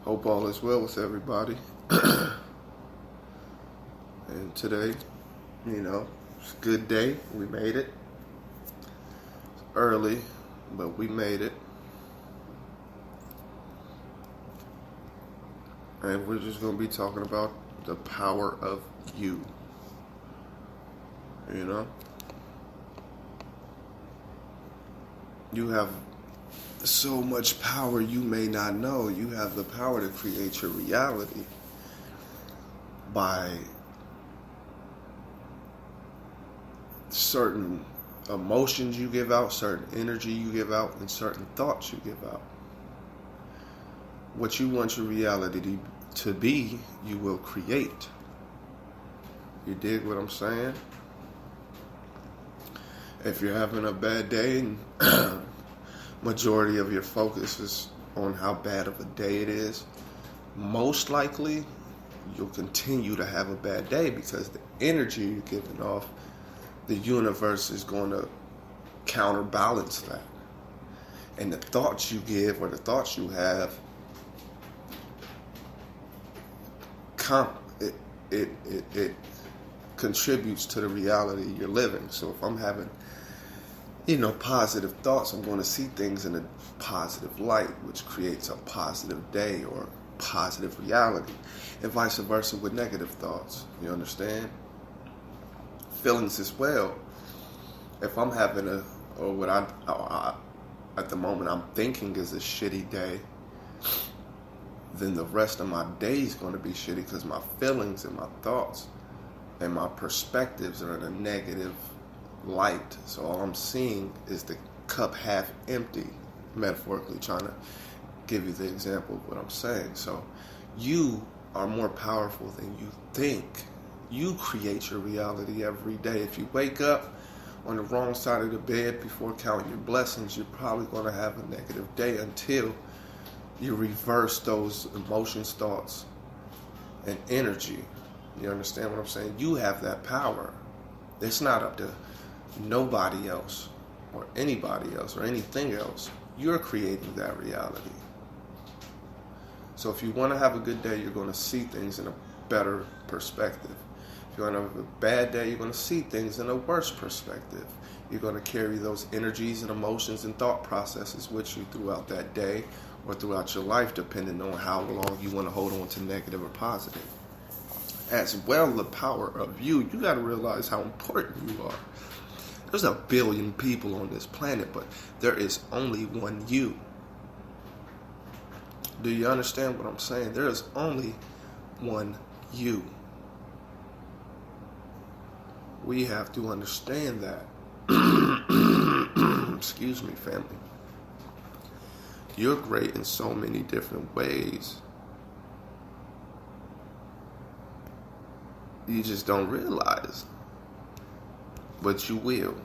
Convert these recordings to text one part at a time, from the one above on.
Hope all is well with everybody. And today, it's a good day. We made it. It's early, but we made it. And we're just going to be talking about the power of you. You have so much power you may not know. You have the power to create your reality by certain emotions you give out, certain energy you give out, and certain thoughts you give out. What you want your reality to be, you will create. You dig what I'm saying? If you're having a bad day and majority of your focus is on how bad of a day it is, most likely you'll continue to have a bad day because the energy you're giving off, the universe is going to counterbalance that. And the thoughts you give or the thoughts you have, it contributes to the reality you're living. So if I'm having positive thoughts, I'm going to see things in a positive light, which creates a positive day or positive reality, and vice versa with negative thoughts. You understand? Feelings as well. If I'm having at the moment I'm thinking is a shitty day, then the rest of my day is going to be shitty because my feelings and my thoughts and my perspectives are in a negative light. So all I'm seeing is the cup half empty, metaphorically trying to give you the example of what I'm saying. So you are more powerful than you think. You create your reality every day. If you wake up on the wrong side of the bed before counting your blessings, you're probably going to have a negative day until you reverse those emotions, thoughts, and energy. You understand what I'm saying? You have that power. It's not up to nobody else or anybody else or anything else. You're creating that reality. So if you want to have a good day, you're going to see things in a better perspective. If you want to have a bad day, you're going to see things in a worse perspective. You're going to carry those energies and emotions and thought processes with you throughout that day or throughout your life, depending on how long you want to hold on to negative or positive. As well, the power of you got to realize how important you are. There's 1 billion people on this planet, but there is only one you. Do you understand what I'm saying? There is only one you. We have to understand that. Excuse me, family. You're great in so many different ways. You just don't realize. But you will.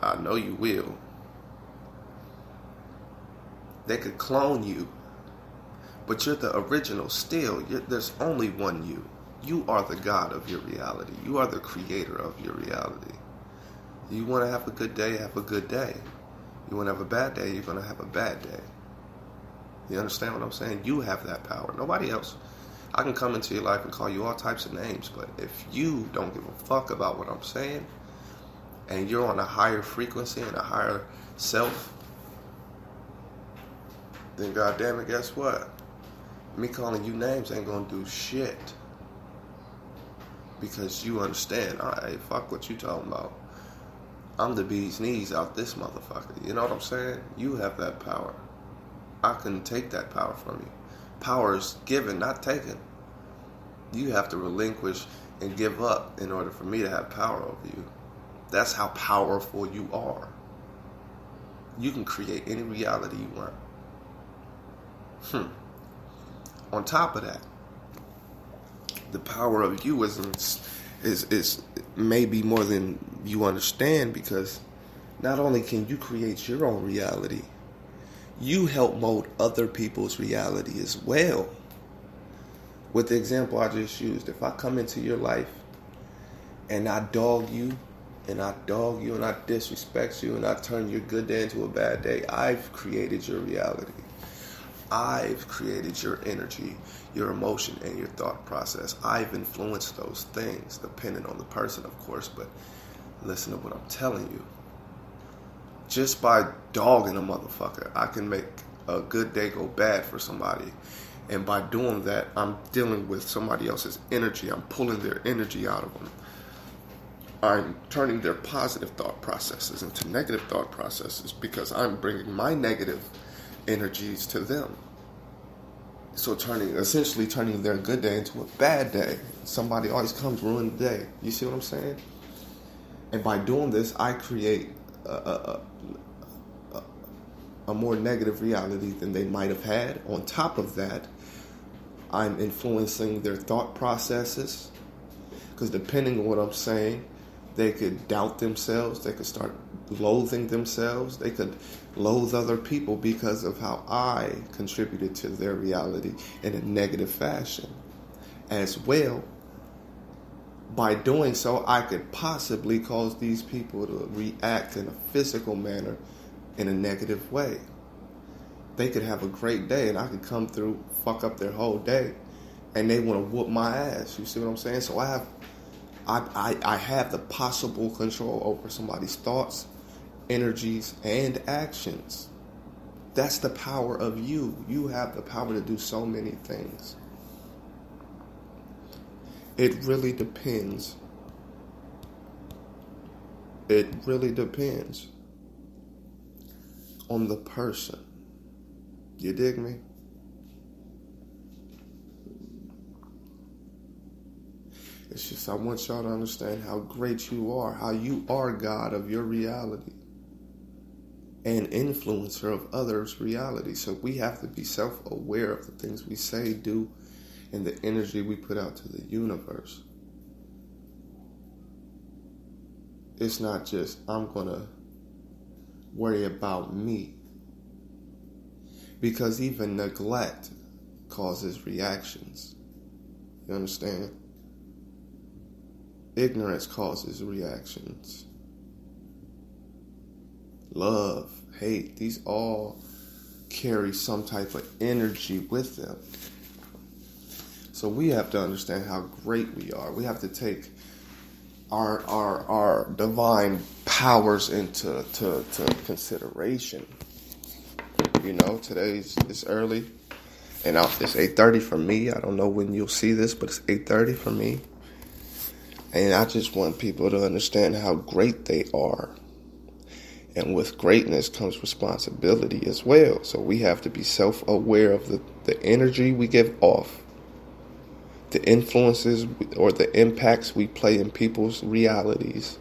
I know you will. They could clone you, but you're the original still. There's only one you. You are the God of your reality. You are the creator of your reality. You want to have a good day, have a good day. You want to have a bad day, you're going to have a bad day. You understand what I'm saying? You have that power. Nobody else. I can come into your life and call you all types of names, but if you don't give a fuck about what I'm saying, and you're on a higher frequency and a higher self, then goddamn it, guess what? Me calling you names ain't gonna do shit. Because you understand, alright, fuck what you talking about. I'm the bee's knees out this motherfucker. You know what I'm saying? You have that power. I couldn't take that power from you. Power is given, not taken. You have to relinquish and give up in order for me to have power over you. That's how powerful you are. You can create any reality you want. On top of that, the power of you is maybe more than you understand, because not only can you create your own reality, you help mold other people's reality as well. With the example I just used, if I come into your life and I dog you, and I disrespect you, and I turn your good day into a bad day, I've created your reality. I've created your energy, your emotion, and your thought process. I've influenced those things, depending on the person, of course, but listen to what I'm telling you. Just by dogging a motherfucker, I can make a good day go bad for somebody. And by doing that, I'm dealing with somebody else's energy. I'm pulling their energy out of them. I'm turning their positive thought processes into negative thought processes because I'm bringing my negative energies to them. So essentially turning their good day into a bad day. Somebody always comes ruin the day. You see what I'm saying? And by doing this, I create a more negative reality than they might have had. On top of that, I'm influencing their thought processes. Because depending on what I'm saying, they could doubt themselves. They could start loathing themselves. They could loathe other people because of how I contributed to their reality in a negative fashion. As well, by doing so, I could possibly cause these people to react in a physical manner in a negative way. They could have a great day and I could come through, fuck up their whole day, and they want to whoop my ass. You see what I'm saying? So I have the possible control over somebody's thoughts, energies, and actions. That's the power of you. You have the power to do so many things. It really depends. It really depends on the person. You dig me? It's just I want y'all to understand how great you are, how you are God of your reality and influencer of others' reality. So we have to be self-aware of the things we say, do, and the energy we put out to the universe. It's not just, I'm going to worry about me. Because even neglect causes reactions. You understand? Ignorance causes reactions. Love, hate, these all carry some type of energy with them. So we have to understand how great we are. We have to take our divine powers into consideration. You know, it's early, and it's 8:30 for me. I don't know when you'll see this, but it's 8:30 for me. And I just want people to understand how great they are. And with greatness comes responsibility as well. So we have to be self-aware of the energy we give off, the influences or the impacts we play in people's realities,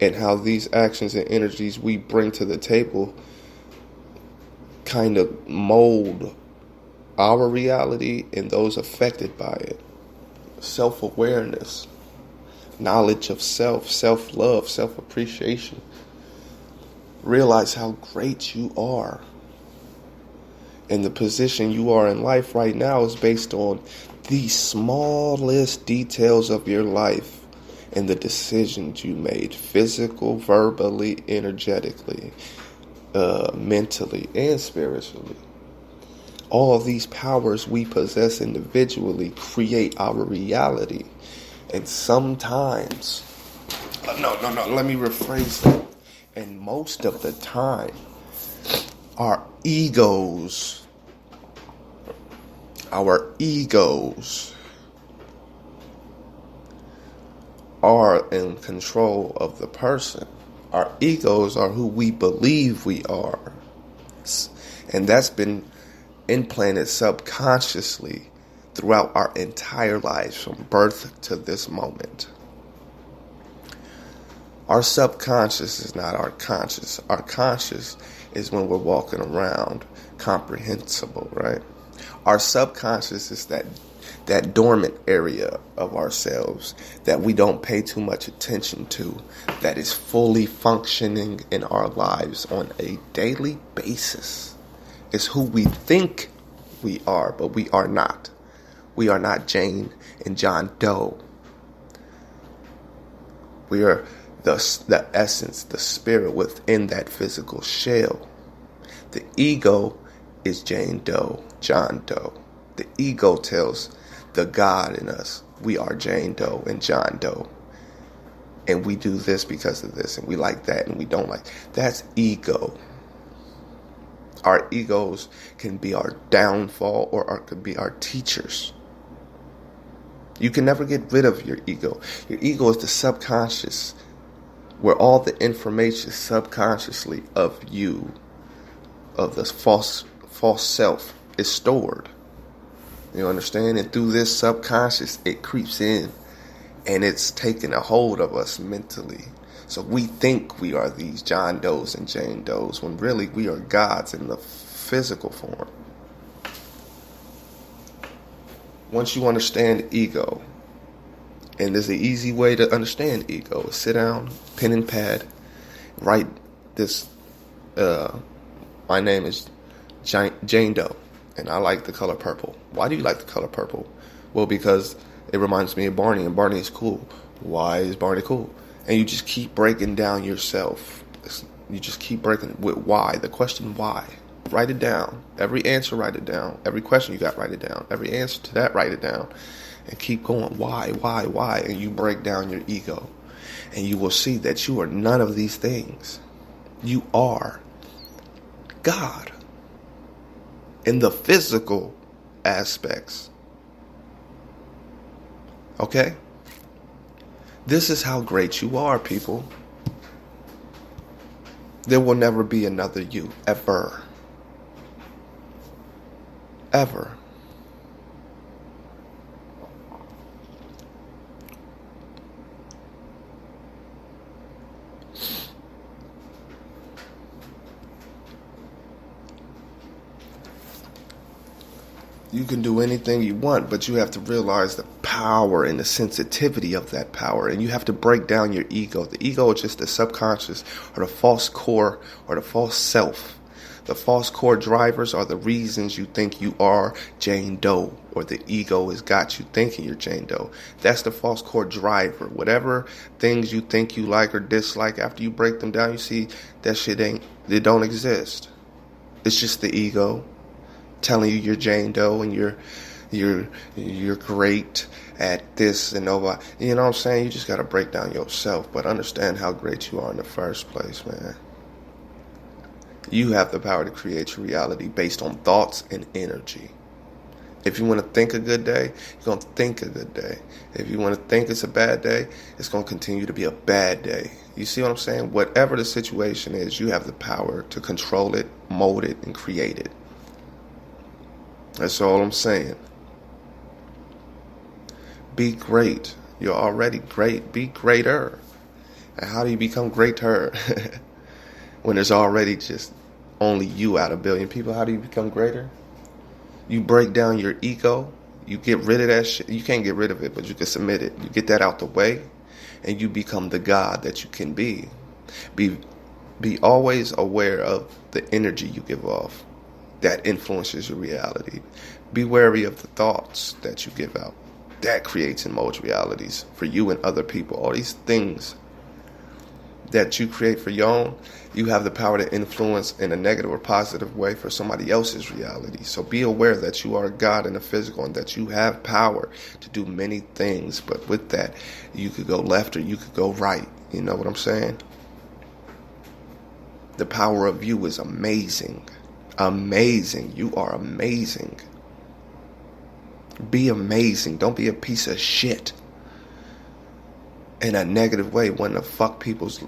and how these actions and energies we bring to the table kind of mold our reality and those affected by it. Self-awareness, knowledge of self, self-love, self-appreciation. Realize how great you are. And the position you are in life right now is based on the smallest details of your life and the decisions you made, physical, verbally, energetically, mentally, and spiritually. All of these powers we possess individually create our reality. And sometimes, let me rephrase that. And most of the time, our egos are in control of the person. Our egos are who we believe we are. And that's been implanted subconsciously throughout our entire lives from birth to this moment. Our subconscious is not our conscious. Our conscious is when we're walking around comprehensible, right? Our subconscious is that dormant area of ourselves that we don't pay too much attention to, that is fully functioning in our lives on a daily basis. It's who we think we are, but we are not. We are not Jane and John Doe. We are the essence, the spirit within that physical shell. The ego is Jane Doe, John Doe. The ego tells the God in us, we are Jane Doe and John Doe. And we do this because of this, and we like that, and we don't like. That's ego. Our egos can be our downfall, or could be our teachers. You can never get rid of your ego. Your ego is the subconscious, where all the information subconsciously of you, of this false self, is stored. You understand? And through this subconscious, it creeps in, and it's taking a hold of us mentally. So we think we are these John Does and Jane Does, when really we are gods in the physical form. Once you understand ego, and there's an easy way to understand ego, sit down, pen and pad, write this. My name is Jane Doe, and I like the color purple. Why do you like the color purple? Well, because it reminds me of Barney, and Barney is cool. Why is Barney cool? And you just keep breaking down yourself. You just keep breaking with why. The question why. Write it down. Every answer, write it down. Every question you got, write it down. Every answer to that, write it down. And keep going. Why? And you break down your ego. And you will see that you are none of these things. You are God. In the physical aspects. Okay? This is how great you are, people. There will never be another you, ever. Ever. You can do anything you want, but you have to realize the power and the sensitivity of that power. And you have to break down your ego. The ego is just the subconscious, or the false core, or the false self. The false core drivers are the reasons you think you are Jane Doe, or the ego has got you thinking you're Jane Doe. That's the false core driver. Whatever things you think you like or dislike, after you break them down, you see that shit they don't exist. It's just the ego telling you you're Jane Doe and you're great at this and over. You know what I'm saying? You just got to break down yourself, but understand how great you are in the first place, man. You have the power to create your reality based on thoughts and energy. If you want to think a good day, you're going to think a good day. If you want to think it's a bad day, it's going to continue to be a bad day. You see what I'm saying? Whatever the situation is, you have the power to control it, mold it, and create it. That's all I'm saying. Be great. You're already great. Be greater. And how do you become greater? When there's already just only you out of a billion people, how do you become greater? You break down your ego. You get rid of that shit. You can't get rid of it, but you can submit it. You get that out the way, and you become the God that you can be. Be always aware of the energy you give off. That influences your reality. Be wary of the thoughts that you give out. That creates and molds realities for you and other people. All these things that you create for your own, you have the power to influence in a negative or positive way for somebody else's reality. So be aware that you are God in the physical and that you have power to do many things. But with that, you could go left or you could go right. You know what I'm saying? The power of you is amazing. Amazing. You are amazing. Be amazing. Don't be a piece of shit in a negative way, wanting to fuck people's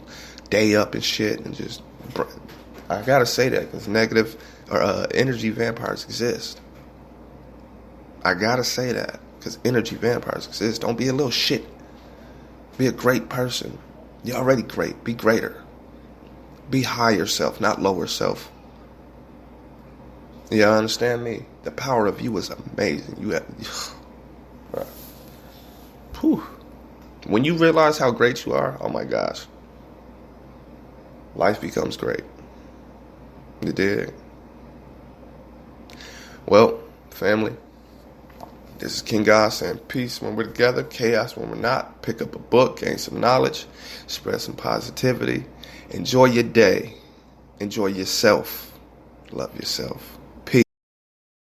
day up and shit. And just, I gotta say that because negative or energy vampires exist. I gotta say that because energy vampires exist. Don't be a little shit. Be a great person. You're already great. Be greater. Be higher self, not lower self. You understand me? The power of you is amazing. You have, whew. When you realize how great you are, oh my gosh, life becomes great. You dig? Well, family, this is King God saying peace when we're together, chaos when we're not. Pick up a book, gain some knowledge, spread some positivity. Enjoy your day. Enjoy yourself. Love yourself.